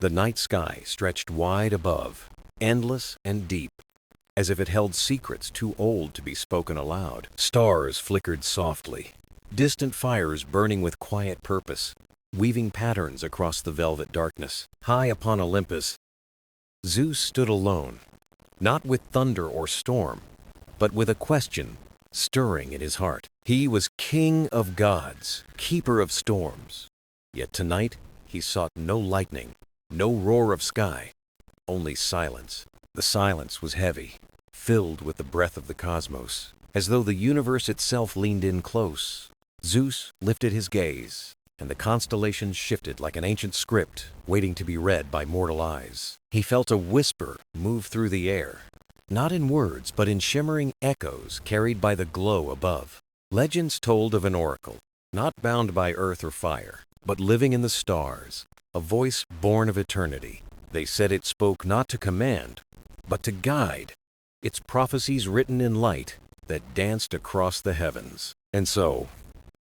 The night sky stretched wide above, endless and deep, as if it held secrets too old to be spoken aloud. Stars flickered softly, distant fires burning with quiet purpose, weaving patterns across the velvet darkness. High upon Olympus, Zeus stood alone, not with thunder or storm, but with a question stirring in his heart. He was king of gods, keeper of storms. Yet tonight he sought no lightning, no roar of sky, only silence. The silence was heavy, filled with the breath of the cosmos, as though the universe itself leaned in close. Zeus lifted his gaze, and the constellations shifted like an ancient script waiting to be read by mortal eyes. He felt a whisper move through the air, not in words, but in shimmering echoes carried by the glow above. Legends told of an oracle, not bound by earth or fire, but living in the stars, a voice born of eternity. They said it spoke not to command, but to guide, its prophecies written in light that danced across the heavens. And so,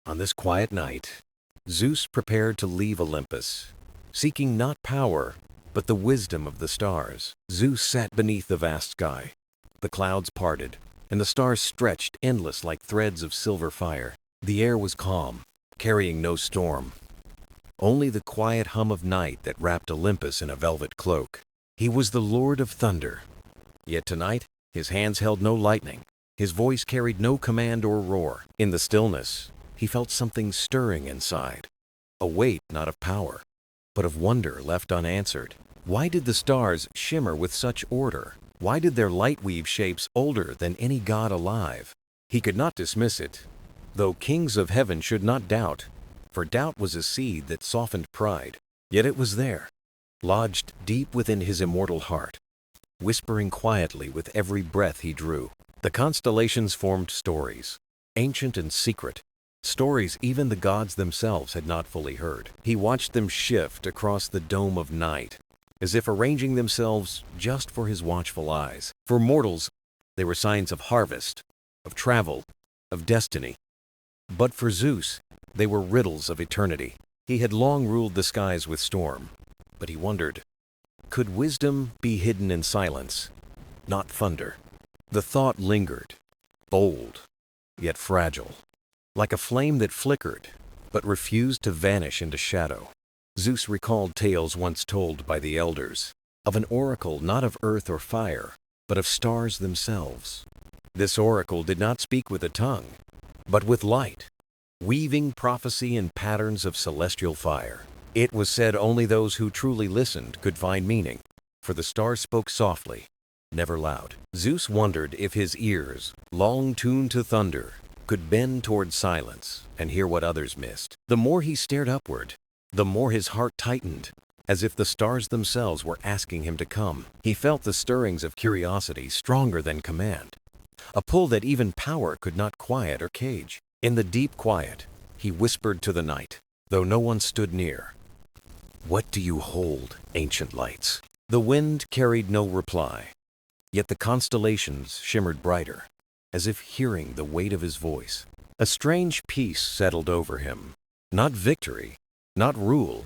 on this quiet night, Zeus prepared to leave Olympus, seeking not power, but the wisdom of the stars. Zeus sat beneath the vast sky. The clouds parted, and the stars stretched endless like threads of silver fire. The air was calm, carrying no storm, only the quiet hum of night that wrapped Olympus in a velvet cloak. He was the Lord of Thunder. Yet tonight, his hands held no lightning. His voice carried no command or roar. In the stillness, he felt something stirring inside, a weight not of power, but of wonder left unanswered. Why did the stars shimmer with such order? Why did their light weave shapes older than any god alive? He could not dismiss it, though kings of heaven should not doubt, for doubt was a seed that softened pride. Yet it was there, lodged deep within his immortal heart, whispering quietly with every breath he drew. The constellations formed stories, ancient and secret, stories even the gods themselves had not fully heard. He watched them shift across the dome of night, as if arranging themselves just for his watchful eyes. For mortals, they were signs of harvest, of travel, of destiny. But for Zeus, they were riddles of eternity. He had long ruled the skies with storm, but he wondered, could wisdom be hidden in silence, not thunder? The thought lingered, bold, yet fragile, like a flame that flickered, but refused to vanish into shadow. Zeus recalled tales once told by the elders, of an oracle not of earth or fire, but of stars themselves. This oracle did not speak with a tongue, but with light, weaving prophecy in patterns of celestial fire. It was said only those who truly listened could find meaning, for the stars spoke softly, never loud. Zeus wondered if his ears, long tuned to thunder, could bend toward silence and hear what others missed. The more he stared upward, the more his heart tightened, as if the stars themselves were asking him to come. He felt the stirrings of curiosity stronger than command, a pull that even power could not quiet or cage. In the deep quiet, he whispered to the night, though no one stood near, "What do you hold, ancient lights?" The wind carried no reply, yet the constellations shimmered brighter, as if hearing the weight of his voice. A strange peace settled over him, not victory, not rule,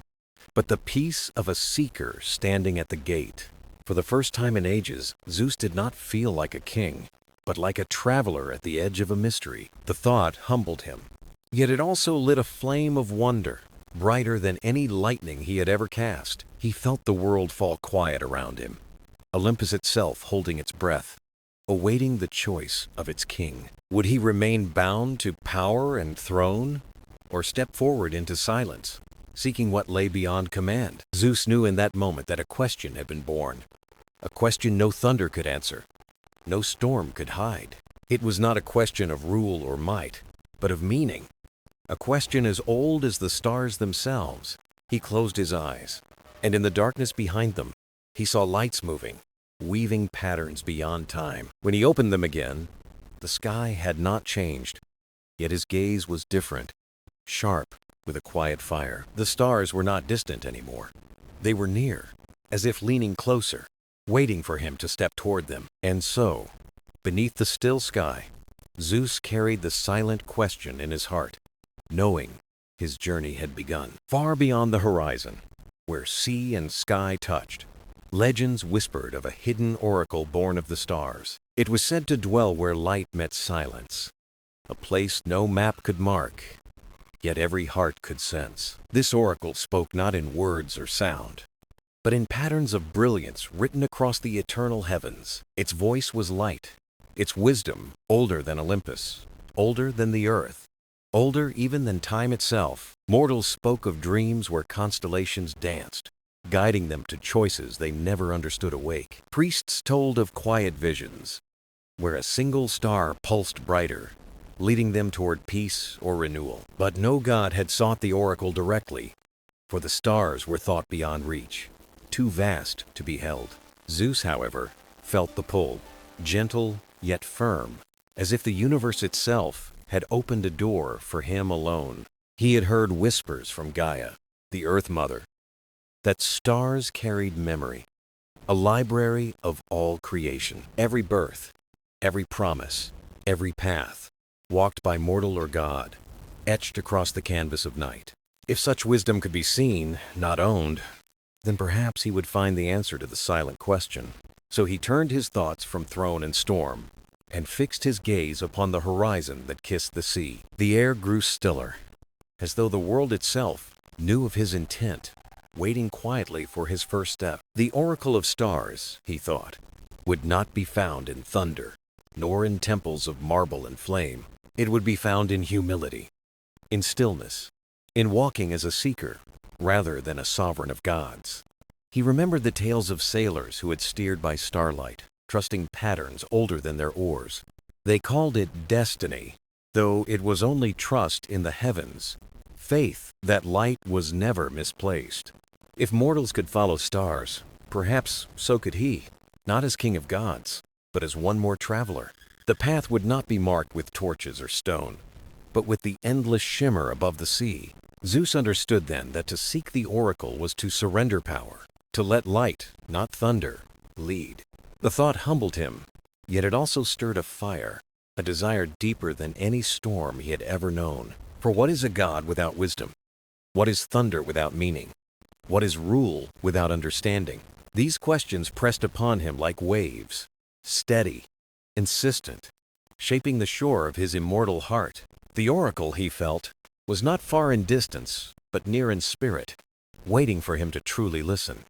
but the peace of a seeker standing at the gate. For the first time in ages, Zeus did not feel like a king, but like a traveler at the edge of a mystery. The thought humbled him, yet it also lit a flame of wonder, brighter than any lightning he had ever cast. He felt the world fall quiet around him, Olympus itself holding its breath, awaiting the choice of its king. Would he remain bound to power and throne, or step forward into silence, seeking what lay beyond command? Zeus knew in that moment that a question had been born, a question no thunder could answer, no storm could hide. It was not a question of rule or might, but of meaning, a question as old as the stars themselves. He closed his eyes, and in the darkness behind them, he saw lights moving, weaving patterns beyond time. When he opened them again, the sky had not changed, yet his gaze was different, sharp, with a quiet fire. The stars were not distant anymore. They were near, as if leaning closer, waiting for him to step toward them. And so, beneath the still sky, Zeus carried the silent question in his heart, knowing his journey had begun. Far beyond the horizon, where sea and sky touched. Legends whispered of a hidden oracle born of the stars. It was said to dwell where light met silence, a place no map could mark, yet every heart could sense. This oracle spoke not in words or sound, but in patterns of brilliance written across the eternal heavens. Its voice was light, its wisdom older than Olympus, older than the earth, older even than time itself. Mortals spoke of dreams where constellations danced, guiding them to choices they never understood awake. Priests told of quiet visions, where a single star pulsed brighter, leading them toward peace or renewal. But no god had sought the oracle directly, for the stars were thought beyond reach, too vast to be held. Zeus, however, felt the pull, gentle yet firm, as if the universe itself had opened a door for him alone. He had heard whispers from Gaia, the Earth Mother, that stars carried memory, a library of all creation. Every birth, every promise, every path, walked by mortal or god, etched across the canvas of night. If such wisdom could be seen, not owned, then perhaps he would find the answer to the silent question. So he turned his thoughts from throne and storm, and fixed his gaze upon the horizon that kissed the sea. The air grew stiller, as though the world itself knew of his intent, waiting quietly for his first step. The oracle of stars, he thought, would not be found in thunder, nor in temples of marble and flame. It would be found in humility, in stillness, in walking as a seeker rather than a sovereign of gods. He remembered the tales of sailors who had steered by starlight, trusting patterns older than their oars. They called it destiny, though it was only trust in the heavens, faith that light was never misplaced. If mortals could follow stars, perhaps so could he, not as king of gods, but as one more traveler. The path would not be marked with torches or stone, but with the endless shimmer above the sea. Zeus understood then that to seek the oracle was to surrender power, to let light, not thunder, lead. The thought humbled him, yet it also stirred a fire, a desire deeper than any storm he had ever known. For what is a god without wisdom? What is thunder without meaning? What is rule without understanding? These questions pressed upon him like waves, steady, insistent, shaping the shore of his immortal heart. The oracle, he felt, was not far in distance, but near in spirit, waiting for him to truly listen.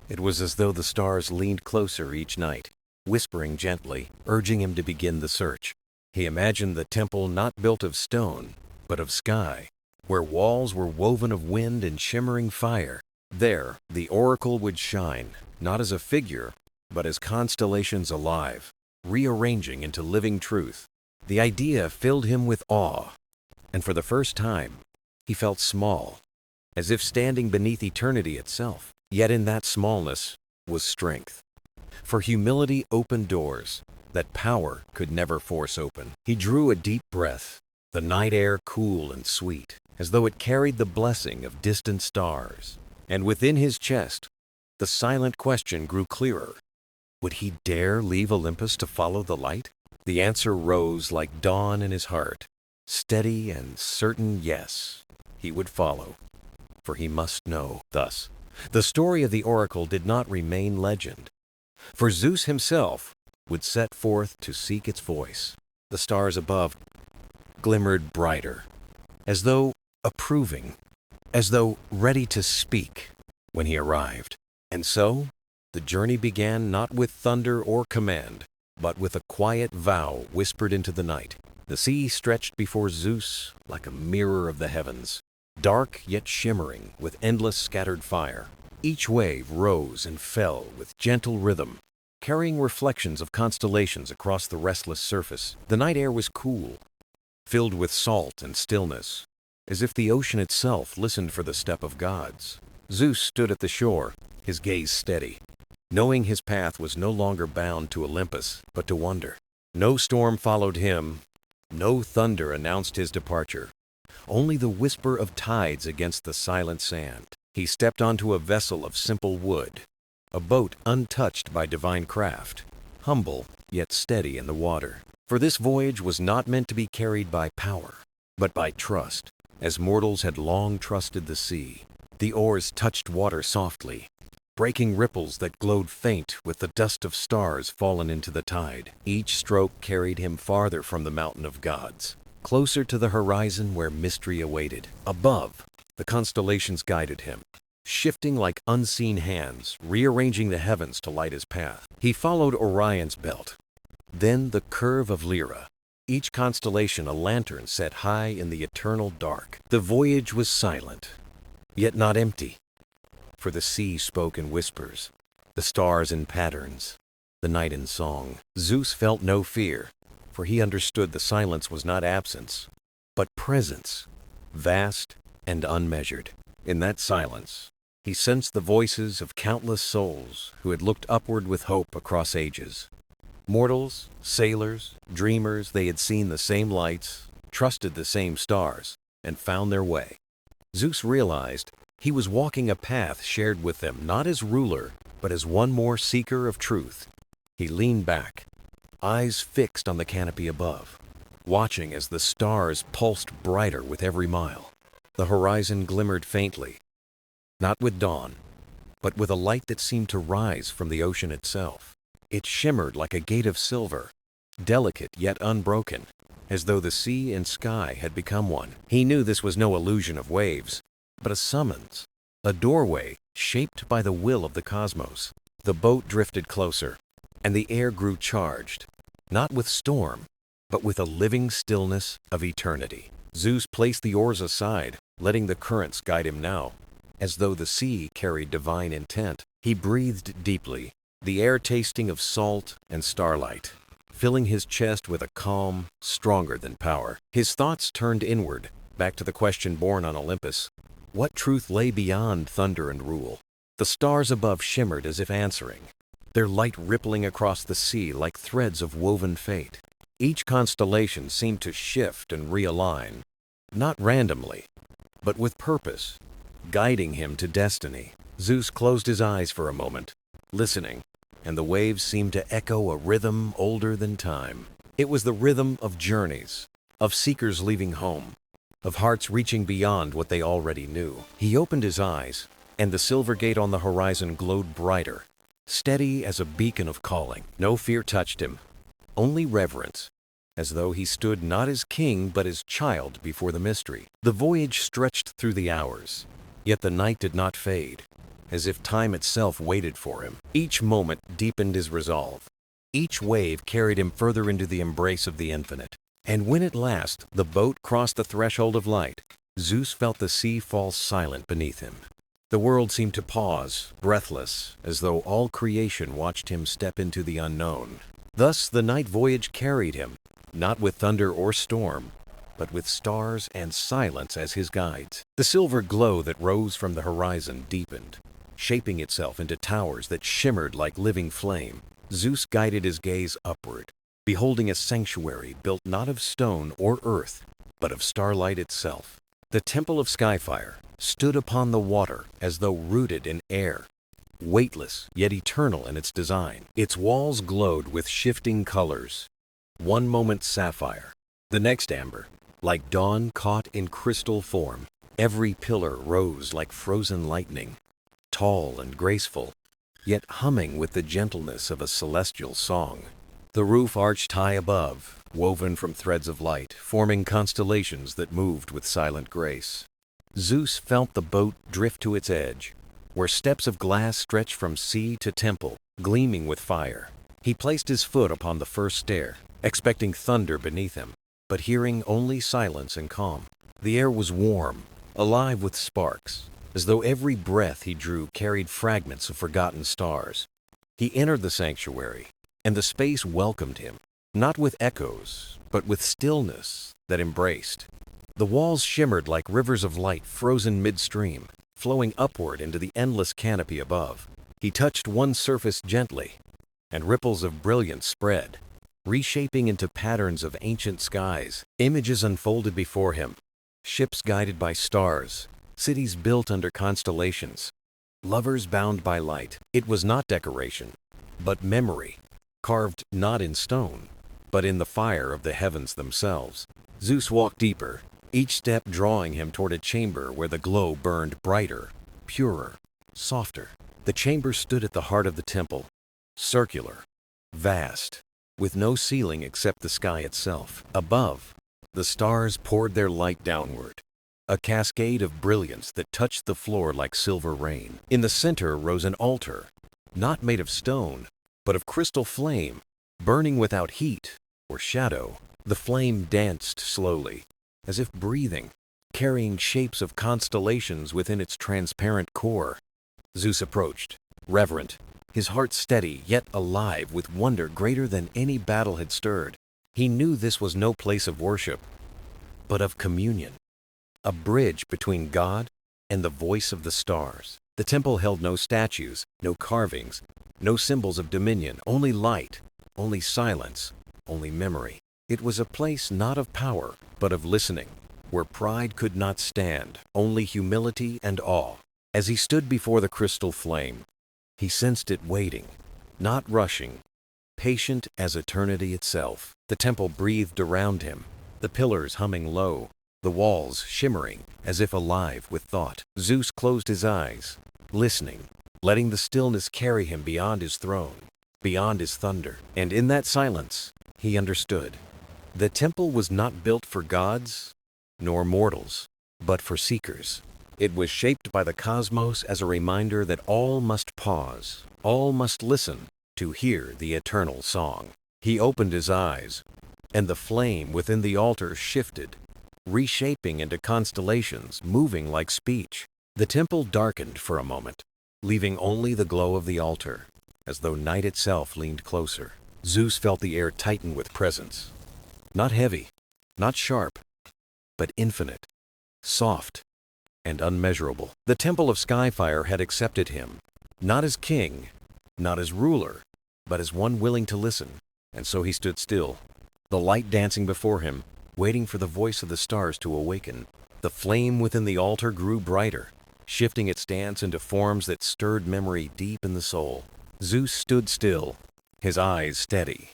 It was as though the stars leaned closer each night, whispering gently, urging him to begin the search. He imagined the temple not built of stone, but of sky, where walls were woven of wind and shimmering fire. There, the oracle would shine, not as a figure, but as constellations alive, rearranging into living truth. The idea filled him with awe, and for the first time, he felt small, as if standing beneath eternity itself. Yet in that smallness was strength. For humility opened doors that power could never force open. He drew a deep breath, the night air cool and sweet, as though it carried the blessing of distant stars. And within his chest, the silent question grew clearer. Would he dare leave Olympus to follow the light? The answer rose like dawn in his heart. Steady and certain yes, he would follow, for he must know. Thus, the story of the oracle did not remain legend, for Zeus himself would set forth to seek its voice. The stars above glimmered brighter, as though approving, as though ready to speak when he arrived. And so, the journey began not with thunder or command, but with a quiet vow whispered into the night. The sea stretched before Zeus like a mirror of the heavens, dark yet shimmering with endless scattered fire. Each wave rose and fell with gentle rhythm, carrying reflections of constellations across the restless surface. The night air was cool, filled with salt and stillness, as if the ocean itself listened for the step of gods. Zeus stood at the shore, his gaze steady, knowing his path was no longer bound to Olympus, but to wonder. No storm followed him, no thunder announced his departure, only the whisper of tides against the silent sand. He stepped onto a vessel of simple wood, a boat untouched by divine craft, humble yet steady in the water. For this voyage was not meant to be carried by power, but by trust, as mortals had long trusted the sea. The oars touched water softly, breaking ripples that glowed faint with the dust of stars fallen into the tide. Each stroke carried him farther from the mountain of gods, closer to the horizon where mystery awaited. Above, the constellations guided him, shifting like unseen hands, rearranging the heavens to light his path. He followed Orion's belt, then the curve of Lyra, each constellation a lantern set high in the eternal dark. The voyage was silent, yet not empty, for the sea spoke in whispers, the stars in patterns, the night in song. Zeus felt no fear, for he understood the silence was not absence, but presence, vast and unmeasured. In that silence, he sensed the voices of countless souls who had looked upward with hope across ages. Mortals, sailors, dreamers, they had seen the same lights, trusted the same stars, and found their way. Zeus realized he was walking a path shared with them not as ruler, but as one more seeker of truth. He leaned back, eyes fixed on the canopy above, watching as the stars pulsed brighter with every mile. The horizon glimmered faintly, not with dawn, but with a light that seemed to rise from the ocean itself. It shimmered like a gate of silver, delicate yet unbroken, as though the sea and sky had become one. He knew this was no illusion of waves, but a summons, a doorway shaped by the will of the cosmos. The boat drifted closer, and the air grew charged, not with storm, but with a living stillness of eternity. Zeus placed the oars aside, letting the currents guide him now, as though the sea carried divine intent. He breathed deeply, the air tasting of salt and starlight, filling his chest with a calm stronger than power. His thoughts turned inward, back to the question born on Olympus. What truth lay beyond thunder and rule? The stars above shimmered as if answering, their light rippling across the sea like threads of woven fate. Each constellation seemed to shift and realign, not randomly, but with purpose, guiding him to destiny. Zeus closed his eyes for a moment, listening, and the waves seemed to echo a rhythm older than time. It was the rhythm of journeys, of seekers leaving home, of hearts reaching beyond what they already knew. He opened his eyes, and the silver gate on the horizon glowed brighter, steady as a beacon of calling. No fear touched him, only reverence, as though he stood not as king but as child before the mystery. The voyage stretched through the hours, yet the night did not fade, as if time itself waited for him. Each moment deepened his resolve. Each wave carried him further into the embrace of the infinite. And when at last the boat crossed the threshold of light, Zeus felt the sea fall silent beneath him. The world seemed to pause, breathless, as though all creation watched him step into the unknown. Thus the night voyage carried him, not with thunder or storm, but with stars and silence as his guides. The silver glow that rose from the horizon deepened, shaping itself into towers that shimmered like living flame. Zeus guided his gaze upward, beholding a sanctuary built not of stone or earth, but of starlight itself. The temple of Skyfire stood upon the water as though rooted in air, weightless yet eternal in its design. Its walls glowed with shifting colors, one moment sapphire, the next amber, like dawn caught in crystal form. Every pillar rose like frozen lightning, tall and graceful, yet humming with the gentleness of a celestial song. The roof arched high above, woven from threads of light, forming constellations that moved with silent grace. Zeus felt the boat drift to its edge, where steps of glass stretched from sea to temple, gleaming with fire. He placed his foot upon the first stair, expecting thunder beneath him, but hearing only silence and calm. The air was warm, alive with sparks, as though every breath he drew carried fragments of forgotten stars. He entered the sanctuary, and the space welcomed him, not with echoes, but with stillness that embraced. The walls shimmered like rivers of light frozen midstream, flowing upward into the endless canopy above. He touched one surface gently, and ripples of brilliance spread, reshaping into patterns of ancient skies. Images unfolded before him, ships guided by stars, cities built under constellations, lovers bound by light. It was not decoration, but memory, carved not in stone, but in the fire of the heavens themselves. Zeus walked deeper, each step drawing him toward a chamber where the glow burned brighter, purer, softer. The chamber stood at the heart of the temple, circular, vast, with no ceiling except the sky itself. Above, the stars poured their light downward, a cascade of brilliance that touched the floor like silver rain. In the center rose an altar, not made of stone, but of crystal flame, burning without heat or shadow. The flame danced slowly, as if breathing, carrying shapes of constellations within its transparent core. Zeus approached, reverent, his heart steady yet alive with wonder greater than any battle had stirred. He knew this was no place of worship, but of communion, a bridge between God and the voice of the stars. The temple held no statues, no carvings, no symbols of dominion, only light, only silence, only memory. It was a place not of power, but of listening, where pride could not stand, only humility and awe. As he stood before the crystal flame, he sensed it waiting, not rushing, patient as eternity itself. The temple breathed around him, the pillars humming low, the walls shimmering as if alive with thought. Zeus closed his eyes, listening, letting the stillness carry him beyond his throne, beyond his thunder. And in that silence, he understood. The temple was not built for gods, nor mortals, but for seekers. It was shaped by the cosmos as a reminder that all must pause, all must listen to hear the eternal song. He opened his eyes, and the flame within the altar shifted, reshaping into constellations, moving like speech. The temple darkened for a moment, leaving only the glow of the altar, as though night itself leaned closer. Zeus felt the air tighten with presence. Not heavy, not sharp, but infinite, soft, and unmeasurable. The temple of Skyfire had accepted him, not as king, not as ruler, but as one willing to listen. And so he stood still, the light dancing before him, waiting for the voice of the stars to awaken. The flame within the altar grew brighter, shifting its dance into forms that stirred memory deep in the soul. Zeus stood still, his eyes steady,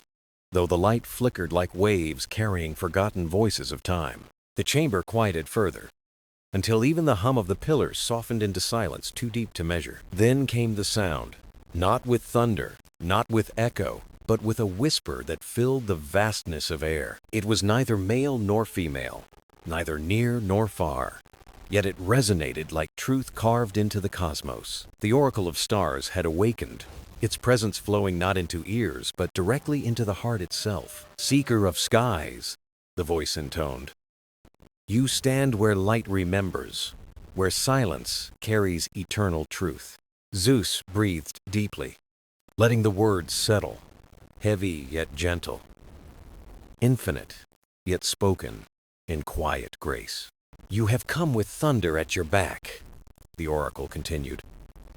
though the light flickered like waves carrying forgotten voices of time. The chamber quieted further, until even the hum of the pillars softened into silence too deep to measure. Then came the sound, not with thunder, not with echo, but with a whisper that filled the vastness of air. It was neither male nor female, neither near nor far, yet it resonated like truth carved into the cosmos. The oracle of stars had awakened, its presence flowing not into ears, but directly into the heart itself. Seeker of skies, the voice intoned. You stand where light remembers, where silence carries eternal truth. Zeus breathed deeply, letting the words settle, heavy yet gentle, infinite yet spoken in quiet grace. You have come with thunder at your back, the oracle continued.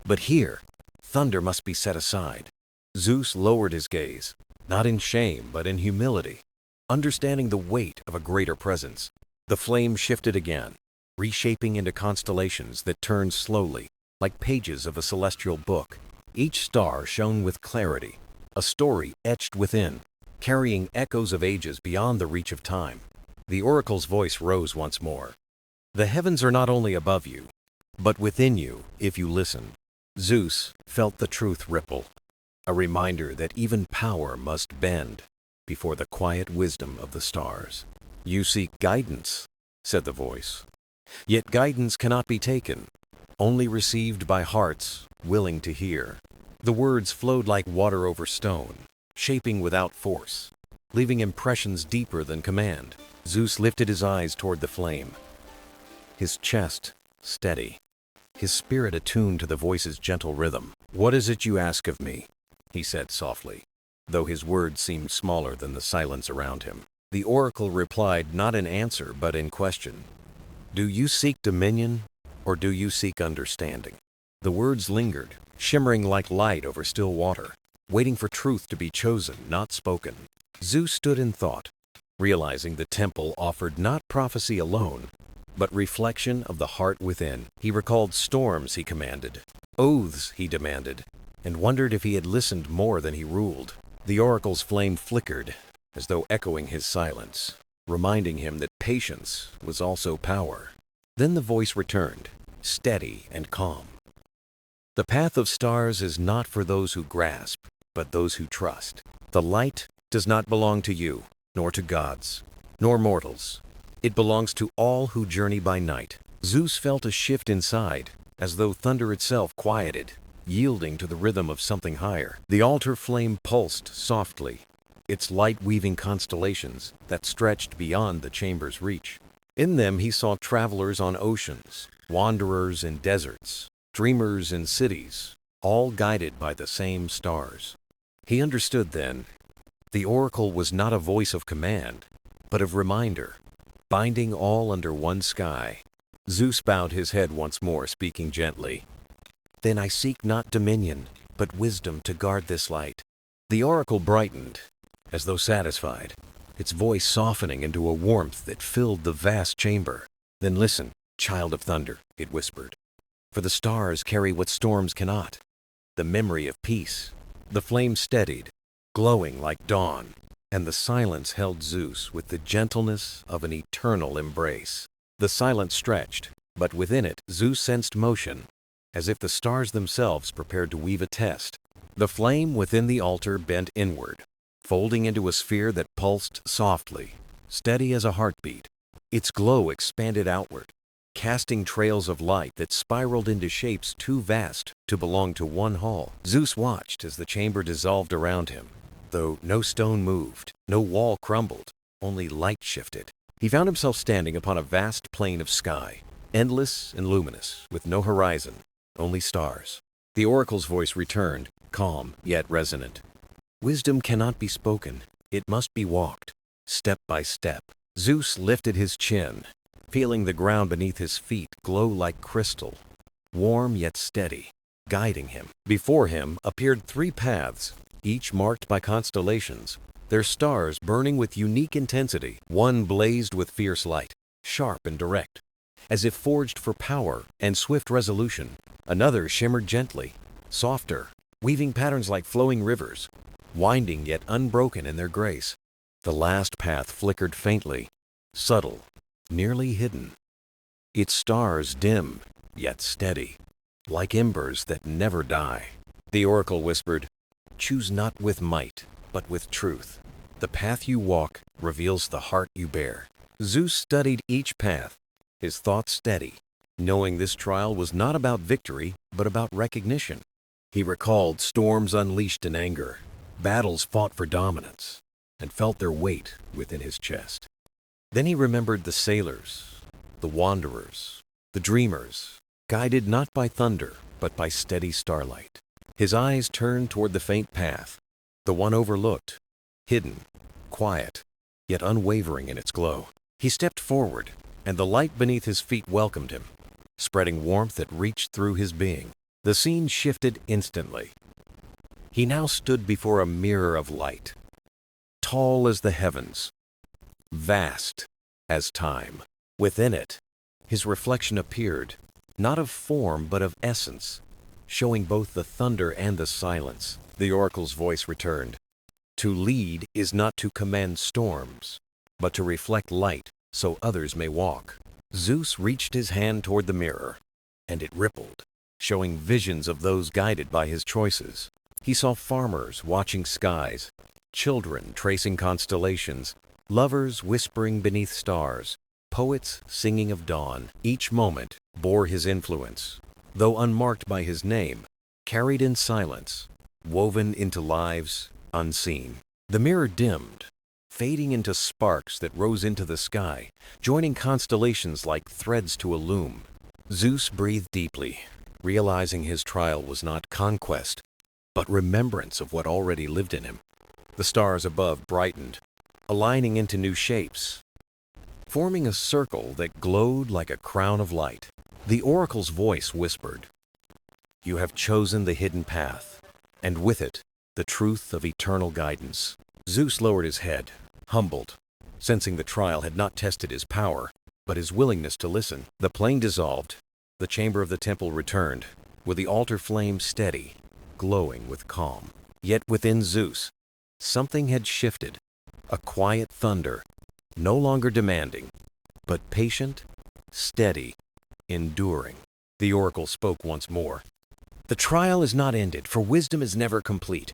But here, thunder must be set aside. Zeus lowered his gaze, not in shame but in humility, understanding the weight of a greater presence. The flame shifted again, reshaping into constellations that turned slowly, like pages of a celestial book. Each star shone with clarity, a story etched within, carrying echoes of ages beyond the reach of time. The oracle's voice rose once more. The heavens are not only above you, but within you, if you listen. Zeus felt the truth ripple, a reminder that even power must bend before the quiet wisdom of the stars. You seek guidance, said the voice. Yet guidance cannot be taken, only received by hearts willing to hear. The words flowed like water over stone, shaping without force, leaving impressions deeper than command. Zeus lifted his eyes toward the flame, his chest steady, his spirit attuned to the voice's gentle rhythm. What is it you ask of me? He said softly, though his words seemed smaller than the silence around him. The oracle replied not in answer but in question. Do you seek dominion, or do you seek understanding? The words lingered, shimmering like light over still water, waiting for truth to be chosen, not spoken. Zeus stood in thought, realizing the temple offered not prophecy alone, but reflection of the heart within. He recalled storms he commanded, oaths he demanded, and wondered if he had listened more than he ruled. The oracle's flame flickered, as though echoing his silence, reminding him that patience was also power. Then the voice returned, steady and calm. The path of stars is not for those who grasp, but those who trust. The light does not belong to you, nor to gods, nor mortals. It belongs to all who journey by night. Zeus felt a shift inside, as though thunder itself quieted, yielding to the rhythm of something higher. The altar flame pulsed softly, its light weaving constellations that stretched beyond the chamber's reach. In them he saw travelers on oceans, wanderers in deserts, dreamers in cities, all guided by the same stars. He understood then, the oracle was not a voice of command, but of reminder, binding all under one sky. Zeus bowed his head once more, speaking gently. Then I seek not dominion, but wisdom to guard this light. The oracle brightened, as though satisfied, its voice softening into a warmth that filled the vast chamber. Then listen, child of thunder, it whispered. For the stars carry what storms cannot, the memory of peace. The flame steadied, glowing like dawn, and the silence held Zeus with the gentleness of an eternal embrace. The silence stretched, but within it Zeus sensed motion, as if the stars themselves prepared to weave a test. The flame within the altar bent inward, folding into a sphere that pulsed softly, steady as a heartbeat. Its glow expanded outward, casting trails of light that spiraled into shapes too vast to belong to one hall. Zeus watched as the chamber dissolved around him, though no stone moved, no wall crumbled, only light shifted. He found himself standing upon a vast plain of sky, endless and luminous, with no horizon, only stars. The oracle's voice returned, calm yet resonant. Wisdom cannot be spoken, it must be walked, step by step. Zeus lifted his chin, feeling the ground beneath his feet glow like crystal, warm yet steady, guiding him. Before him appeared 3 paths, each marked by constellations, their stars burning with unique intensity. One blazed with fierce light, sharp and direct, as if forged for power and swift resolution. Another shimmered gently, softer, weaving patterns like flowing rivers, winding yet unbroken in their grace. The last path flickered faintly, subtle, nearly hidden, its stars dim yet steady, like embers that never die. The oracle whispered, choose not with might, but with truth. The path you walk reveals the heart you bear. Zeus studied each path, his thoughts steady, knowing this trial was not about victory, but about recognition. He recalled storms unleashed in anger, battles fought for dominance, and felt their weight within his chest. Then he remembered the sailors, the wanderers, the dreamers, guided not by thunder, but by steady starlight. His eyes turned toward the faint path, the one overlooked, hidden, quiet, yet unwavering in its glow. He stepped forward, and the light beneath his feet welcomed him, spreading warmth that reached through his being. The scene shifted instantly. He now stood before a mirror of light, tall as the heavens, vast as time. Within it, his reflection appeared, not of form but of essence, showing both the thunder and the silence. The oracle's voice returned. To lead is not to command storms, but to reflect light so others may walk. Zeus reached his hand toward the mirror, and it rippled, showing visions of those guided by his choices. He saw farmers watching skies, children tracing constellations, lovers whispering beneath stars, poets singing of dawn. Each moment bore his influence, though unmarked by his name, carried in silence, woven into lives unseen. The mirror dimmed, fading into sparks that rose into the sky, joining constellations like threads to a loom. Zeus breathed deeply, realizing his trial was not conquest, but remembrance of what already lived in him. The stars above brightened, aligning into new shapes, forming a circle that glowed like a crown of light. The oracle's voice whispered, "You have chosen the hidden path, and with it, the truth of eternal guidance." Zeus lowered his head, humbled, sensing the trial had not tested his power, but his willingness to listen. The plain dissolved, the chamber of the temple returned, with the altar flame steady, glowing with calm. Yet within Zeus, something had shifted, a quiet thunder, no longer demanding, but patient, steady, enduring. The oracle spoke once more. The trial is not ended, for wisdom is never complete.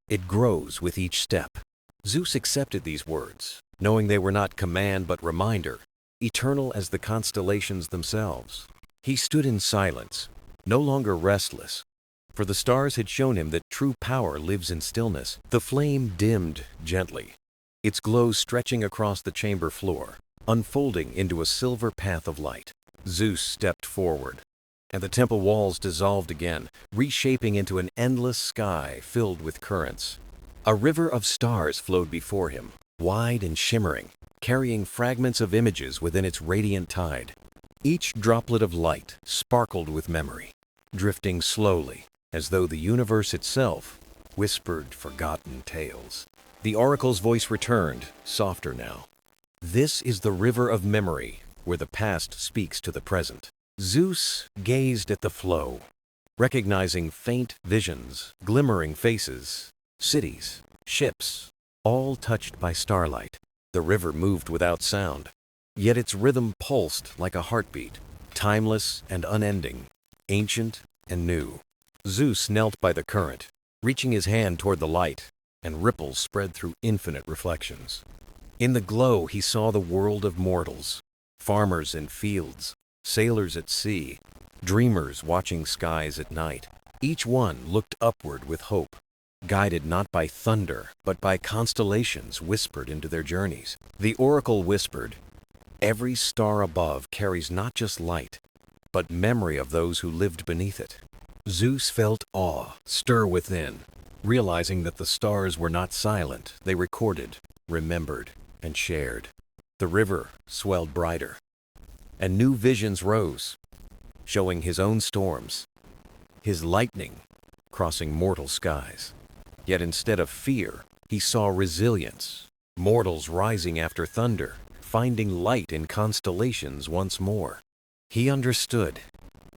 It grows with each step. Zeus accepted these words, knowing they were not command but reminder, eternal as the constellations themselves. He stood in silence, no longer restless, for the stars had shown him that true power lives in stillness. The flame dimmed gently, its glow stretching across the chamber floor, unfolding into a silver path of light. Zeus stepped forward, and the temple walls dissolved again, reshaping into an endless sky filled with currents. A river of stars flowed before him, wide and shimmering, carrying fragments of images within its radiant tide. Each droplet of light sparkled with memory, drifting slowly, as though the universe itself whispered forgotten tales. The oracle's voice returned, softer now. This is the river of memory, where the past speaks to the present. Zeus gazed at the flow, recognizing faint visions, glimmering faces, cities, ships, all touched by starlight. The river moved without sound, yet its rhythm pulsed like a heartbeat, timeless and unending, ancient and new. Zeus knelt by the current, reaching his hand toward the light, and ripples spread through infinite reflections. In the glow he saw the world of mortals, farmers in fields, sailors at sea, dreamers watching skies at night. Each one looked upward with hope, guided not by thunder, but by constellations whispered into their journeys. The oracle whispered, "Every star above carries not just light, but memory of those who lived beneath it." Zeus felt awe stir within, realizing that the stars were not silent. They recorded, remembered, and shared. The river swelled brighter, and new visions rose, showing his own storms, his lightning crossing mortal skies. Yet instead of fear, he saw resilience, mortals rising after thunder, finding light in constellations once more. He understood.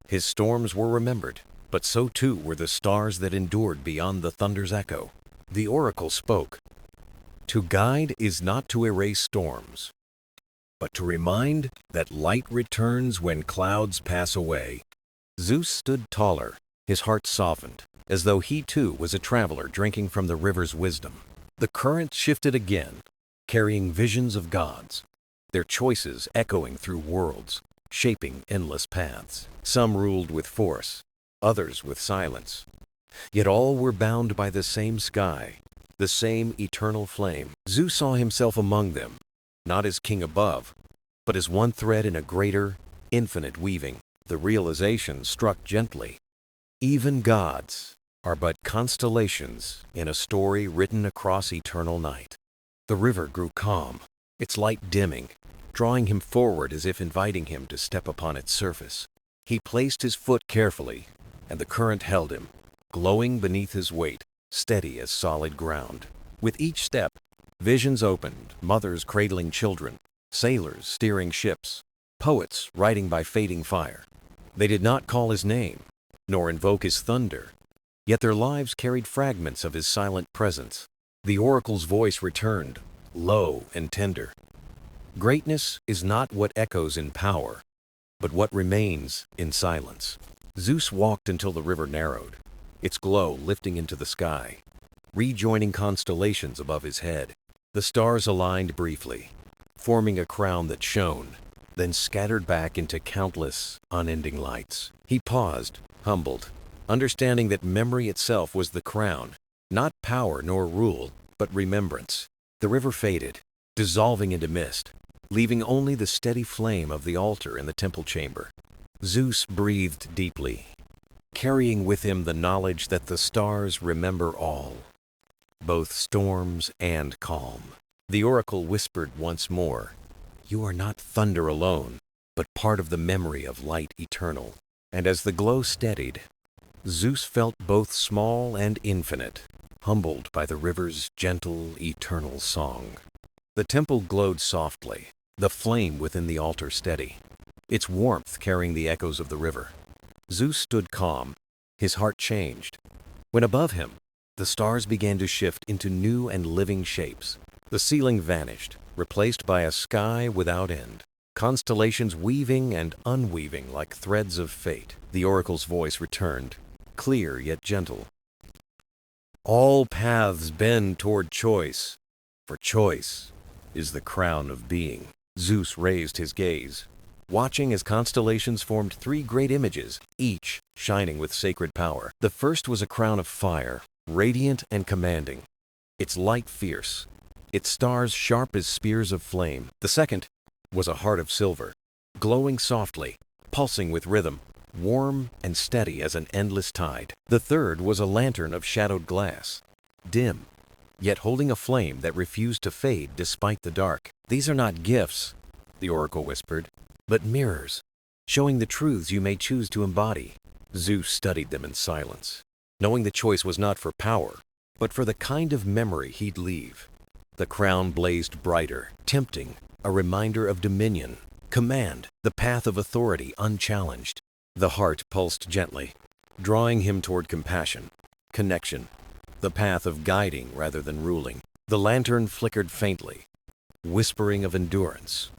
His storms were remembered, but so too were the stars that endured beyond the thunder's echo. The oracle spoke. To guide is not to erase storms, but to remind that light returns when clouds pass away. Zeus stood taller, his heart softened, as though he too was a traveler drinking from the river's wisdom. The current shifted again, carrying visions of gods, their choices echoing through worlds, shaping endless paths. Some ruled with force, others with silence. Yet all were bound by the same sky, the same eternal flame. Zeus saw himself among them, not as king above, but as one thread in a greater, infinite weaving. The realization struck gently. Even gods are but constellations in a story written across eternal night. The river grew calm, its light dimming, drawing him forward as if inviting him to step upon its surface. He placed his foot carefully, and the current held him, glowing beneath his weight, steady as solid ground. With each step, visions opened, mothers cradling children, sailors steering ships, poets writing by fading fire. They did not call his name, nor invoke his thunder, yet their lives carried fragments of his silent presence. The oracle's voice returned, low and tender. Greatness is not what echoes in power, but what remains in silence. Zeus walked until the river narrowed, its glow lifting into the sky, rejoining constellations above his head. The stars aligned briefly, forming a crown that shone, then scattered back into countless, unending lights. He paused, humbled, understanding that memory itself was the crown, not power nor rule, but remembrance. The river faded, dissolving into mist, leaving only the steady flame of the altar in the temple chamber. Zeus breathed deeply, carrying with him the knowledge that the stars remember all, both storms and calm. The oracle whispered once more, "You are not thunder alone, but part of the memory of light eternal." And as the glow steadied, Zeus felt both small and infinite, humbled by the river's gentle, eternal song. The temple glowed softly, the flame within the altar steady, its warmth carrying the echoes of the river. Zeus stood calm, his heart changed, when above him, the stars began to shift into new and living shapes. The ceiling vanished, replaced by a sky without end, constellations weaving and unweaving like threads of fate. The oracle's voice returned, clear yet gentle. All paths bend toward choice, for choice is the crown of being. Zeus raised his gaze, watching as constellations formed three great images, each shining with sacred power. The first was a crown of fire, radiant and commanding, its light fierce, its stars sharp as spears of flame. The second was a heart of silver, glowing softly, pulsing with rhythm, warm and steady as an endless tide. The third was a lantern of shadowed glass, dim, yet holding a flame that refused to fade despite the dark. "These are not gifts," the oracle whispered, "but mirrors, showing the truths you may choose to embody." Zeus studied them in silence, knowing the choice was not for power, but for the kind of memory he'd leave. The crown blazed brighter, tempting, a reminder of dominion, command, the path of authority unchallenged. The heart pulsed gently, drawing him toward compassion, connection, the path of guiding rather than ruling. The lantern flickered faintly, whispering of endurance,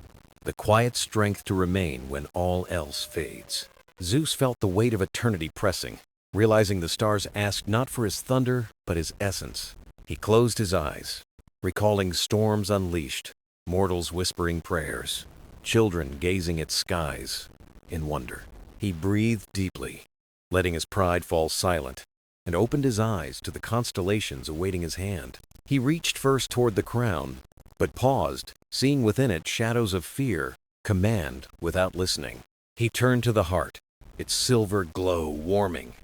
the quiet strength to remain when all else fades. Zeus felt the weight of eternity pressing, realizing the stars asked not for his thunder, but his essence. He closed his eyes, recalling storms unleashed, mortals whispering prayers, children gazing at skies in wonder. He breathed deeply, letting his pride fall silent, and opened his eyes to the constellations awaiting his hand. He reached first toward the crown, but paused, seeing within it shadows of fear, command without listening. He turned to the heart, its silver glow warming,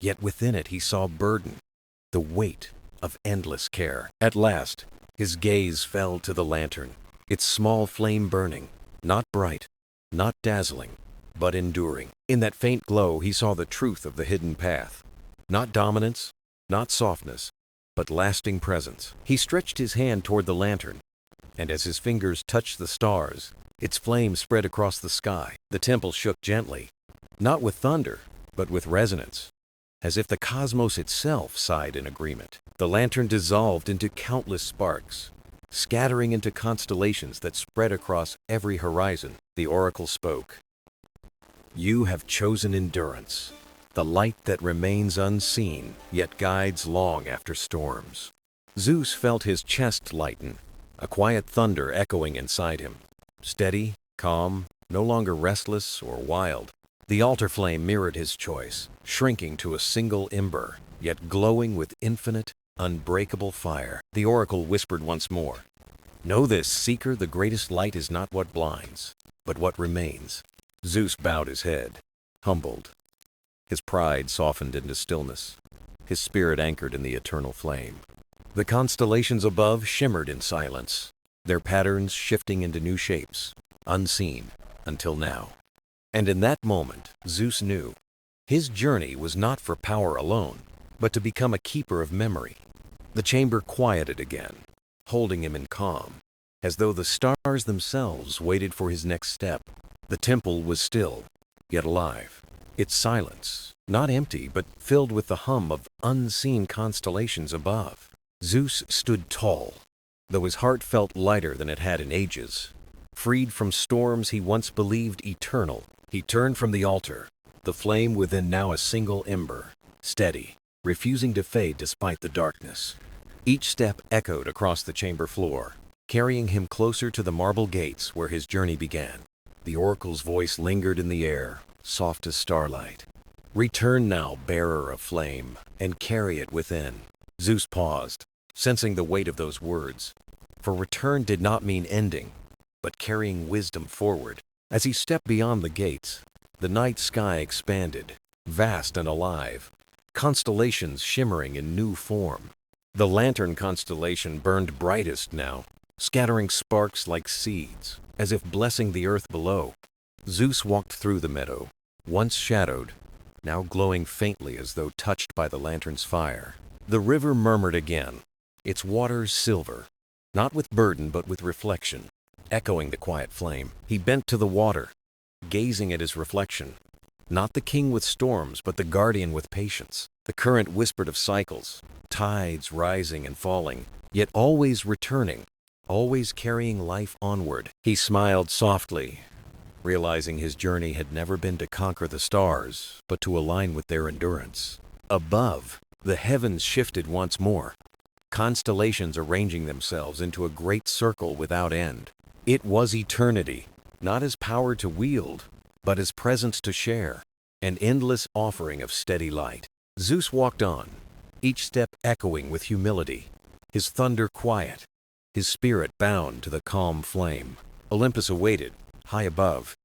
yet within it he saw burden, the weight of endless care. At last, his gaze fell to the lantern, its small flame burning, not bright, not dazzling, but enduring. In that faint glow he saw the truth of the hidden path. Not dominance, not softness, but lasting presence. He stretched his hand toward the lantern, and as his fingers touched the stars, its flame spread across the sky. The temple shook gently, not with thunder, but with resonance, as if the cosmos itself sighed in agreement. The lantern dissolved into countless sparks, scattering into constellations that spread across every horizon. The oracle spoke. "You have chosen endurance, the light that remains unseen, yet guides long after storms." Zeus felt his chest lighten, a quiet thunder echoing inside him. Steady, calm, no longer restless or wild. The altar flame mirrored his choice, shrinking to a single ember, yet glowing with infinite, unbreakable fire. The oracle whispered once more, "Know this, seeker, the greatest light is not what blinds, but what remains." Zeus bowed his head, humbled. His pride softened into stillness, his spirit anchored in the eternal flame. The constellations above shimmered in silence, their patterns shifting into new shapes, unseen until now. And in that moment, Zeus knew his journey was not for power alone, but to become a keeper of memory. The chamber quieted again, holding him in calm, as though the stars themselves waited for his next step. The temple was still, yet alive, its silence not empty, but filled with the hum of unseen constellations above. Zeus stood tall, though his heart felt lighter than it had in ages. Freed from storms he once believed eternal, he turned from the altar, the flame within now a single ember, steady, refusing to fade despite the darkness. Each step echoed across the chamber floor, carrying him closer to the marble gates where his journey began. The oracle's voice lingered in the air, soft as starlight. "Return now, bearer of flame, and carry it within." Zeus paused, sensing the weight of those words. For return did not mean ending, but carrying wisdom forward. As he stepped beyond the gates, the night sky expanded, vast and alive, constellations shimmering in new form. The lantern constellation burned brightest now, scattering sparks like seeds, as if blessing the earth below. Zeus walked through the meadow, once shadowed, now glowing faintly as though touched by the lantern's fire. The river murmured again, its waters silver, not with burden but with reflection, echoing the quiet flame. He bent to the water, gazing at his reflection, not the king with storms but the guardian with patience. The current whispered of cycles, tides rising and falling, yet always returning, always carrying life onward. He smiled softly, realizing his journey had never been to conquer the stars, but to align with their endurance. Above, the heavens shifted once more, constellations arranging themselves into a great circle without end. It was eternity, not as power to wield, but as presence to share, an endless offering of steady light. Zeus walked on, each step echoing with humility, his thunder quiet, his spirit bound to the calm flame. Olympus awaited, high above,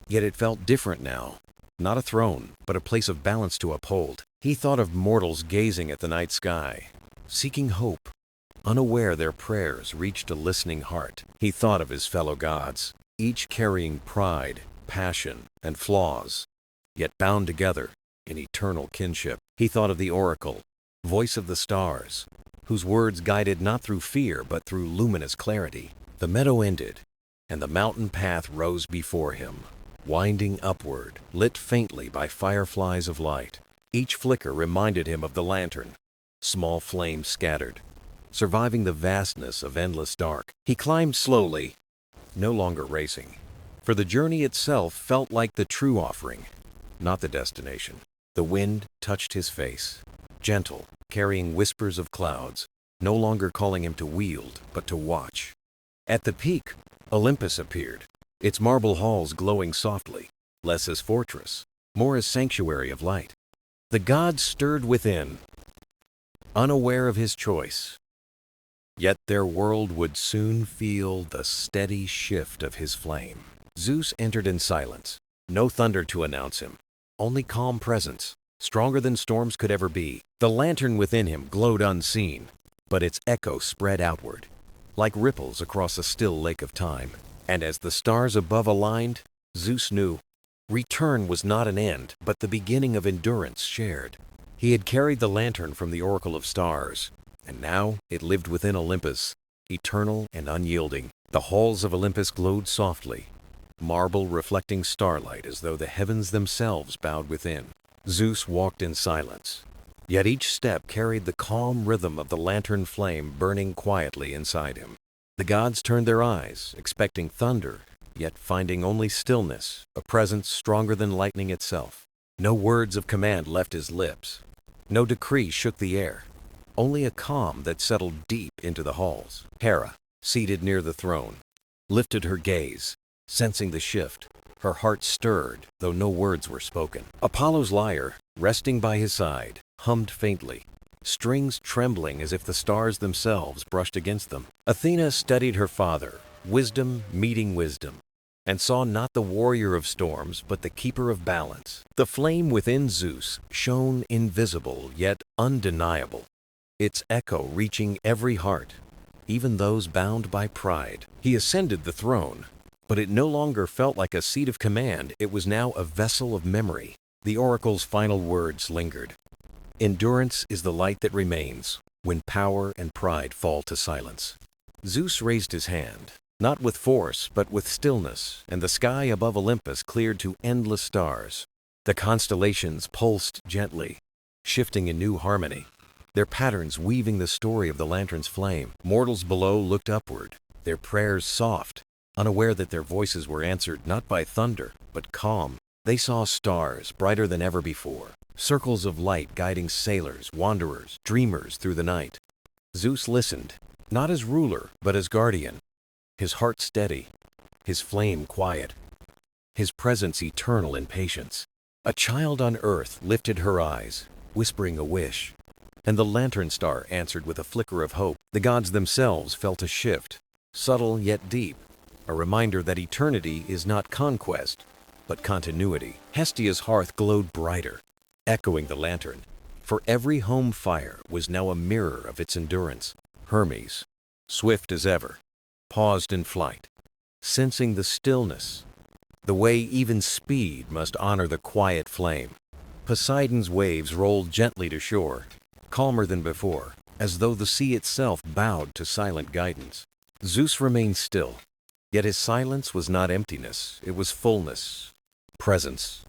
yet it felt different now. Not a throne, but a place of balance to uphold. He thought of mortals gazing at the night sky, seeking hope, unaware their prayers reached a listening heart. He thought of his fellow gods, each carrying pride, passion, and flaws, yet bound together in eternal kinship. He thought of the oracle, voice of the stars, whose words guided not through fear but through luminous clarity. The meadow ended, and the mountain path rose before him, winding upward, lit faintly by fireflies of light. Each flicker reminded him of the lantern, small flames scattered, surviving the vastness of endless dark. He climbed slowly, no longer racing, for the journey itself felt like the true offering, not the destination. The wind touched his face, gentle, carrying whispers of clouds, no longer calling him to wield, but to watch. At the peak, Olympus appeared, its marble halls glowing softly, less as fortress, more as sanctuary of light. The gods stirred within, unaware of his choice. Yet their world would soon feel the steady shift of his flame. Zeus entered in silence, no thunder to announce him, only calm presence, stronger than storms could ever be. The lantern within him glowed unseen, but its echo spread outward, like ripples across a still lake of time. And as the stars above aligned, Zeus knew return was not an end, but the beginning of endurance shared. He had carried the lantern from the oracle of stars, and now it lived within Olympus, eternal and unyielding. The halls of Olympus glowed softly, marble reflecting starlight as though the heavens themselves bowed within. Zeus walked in silence, yet each step carried the calm rhythm of the lantern flame burning quietly inside him. The gods turned their eyes, expecting thunder, yet finding only stillness, a presence stronger than lightning itself. No words of command left his lips. No decree shook the air. Only a calm that settled deep into the halls. Hera, seated near the throne, lifted her gaze, sensing the shift. Her heart stirred, though no words were spoken. Apollo's lyre, resting by his side, hummed faintly, strings trembling as if the stars themselves brushed against them. Athena studied her father, wisdom meeting wisdom, and saw not the warrior of storms, but the keeper of balance. The flame within Zeus shone invisible yet undeniable, its echo reaching every heart, even those bound by pride. He ascended the throne, but it no longer felt like a seat of command. It was now a vessel of memory. The oracle's final words lingered. Endurance is the light that remains when power and pride fall to silence. Zeus raised his hand, not with force, but with stillness, and the sky above Olympus cleared to endless stars. The constellations pulsed gently, shifting in new harmony, their patterns weaving the story of the lantern's flame. Mortals below looked upward, their prayers soft, unaware that their voices were answered not by thunder, but calm. They saw stars brighter than ever before, circles of light guiding sailors, wanderers, dreamers through the night. Zeus listened, not as ruler, but as guardian, his heart steady, his flame quiet, his presence eternal in patience. A child on earth lifted her eyes, whispering a wish, and the lantern star answered with a flicker of hope. The gods themselves felt a shift, subtle yet deep, a reminder that eternity is not conquest, but continuity. Hestia's hearth glowed brighter, echoing the lantern, for every home fire was now a mirror of its endurance. Hermes, swift as ever, paused in flight, sensing the stillness, the way even speed must honor the quiet flame. Poseidon's waves rolled gently to shore, calmer than before, as though the sea itself bowed to silent guidance. Zeus remained still, yet his silence was not emptiness, it was fullness, presence,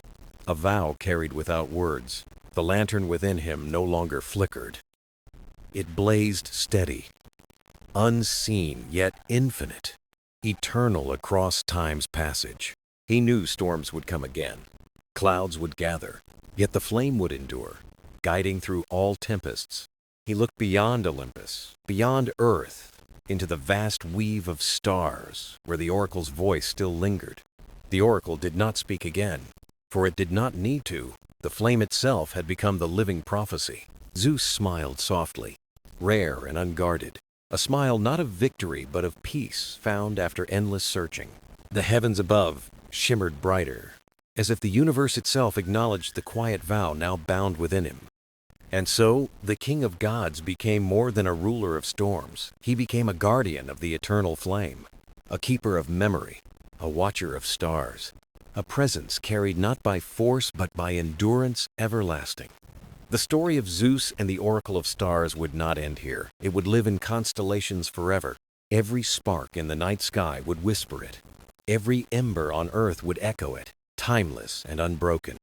a vow carried without words. The lantern within him no longer flickered. It blazed steady, unseen yet infinite, eternal across time's passage. He knew storms would come again, clouds would gather, yet the flame would endure, guiding through all tempests. He looked beyond Olympus, beyond Earth, into the vast weave of stars, where the oracle's voice still lingered. The oracle did not speak again, for it did not need to. The flame itself had become the living prophecy. Zeus smiled softly, rare and unguarded, a smile not of victory but of peace found after endless searching. The heavens above shimmered brighter, as if the universe itself acknowledged the quiet vow now bound within him. And so, the king of gods became more than a ruler of storms. He became a guardian of the eternal flame, a keeper of memory, a watcher of stars, a presence carried not by force but by endurance everlasting. The story of Zeus and the Oracle of Stars would not end here. It would live in constellations forever. Every spark in the night sky would whisper it. Every ember on earth would echo it, timeless and unbroken.